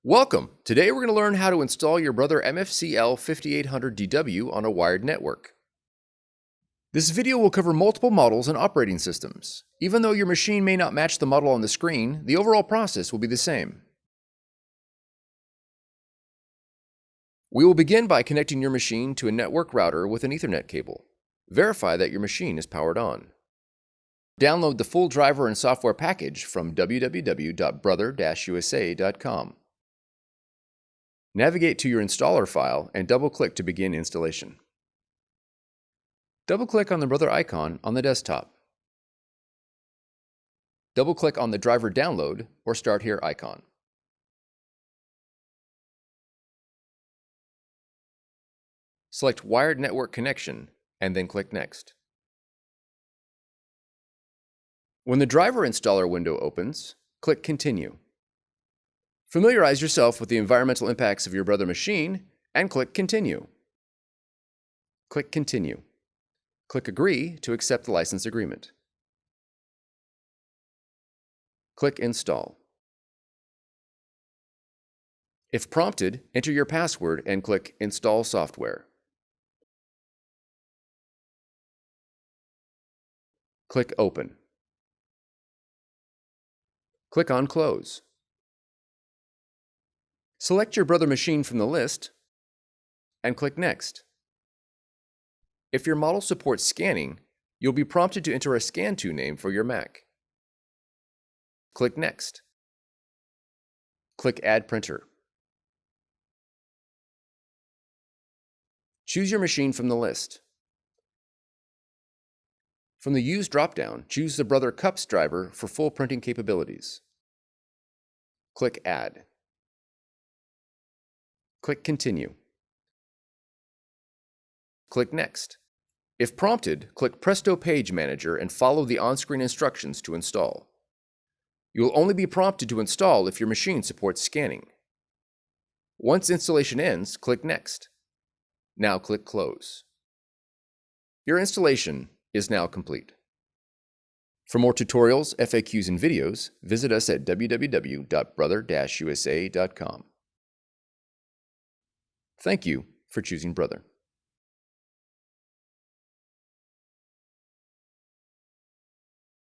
Welcome! Today we're going to learn how to install your Brother MFCL5800DW on a wired network. This video will cover multiple models and operating systems. Even though your machine may not match the model on the screen, the overall process will be the same. We will begin by connecting your machine to a network router with an Ethernet cable. Verify that your machine is powered on. Download the full driver and software package from www.brother-usa.com. Navigate to your installer file and double-click to begin installation. Double-click on the Brother icon on the desktop. Double-click on the driver download or Start Here icon. Select Wired Network Connection and then click Next. When the driver installer window opens, click Continue. Familiarize yourself with the environmental impacts of your Brother machine and click Continue. Click Continue. Click Agree to accept the license agreement. Click Install. If prompted, enter your password and click Install Software. Click Open. Click on Close. Select your Brother machine from the list and click Next. If your model supports scanning, you'll be prompted to enter a Scan To name for your Mac. Click Next. Click Add Printer. Choose your machine from the list. From the Use drop-down, choose the Brother Cups driver for full printing capabilities. Click Add. Click Continue. Click Next. If prompted, click Presto Page Manager and follow the on-screen instructions to install. You will only be prompted to install if your machine supports scanning. Once installation ends, click Next. Now click Close. Your installation is now complete. For more tutorials, FAQs, and videos, visit us at www.brother-usa.com. Thank you for choosing Brother.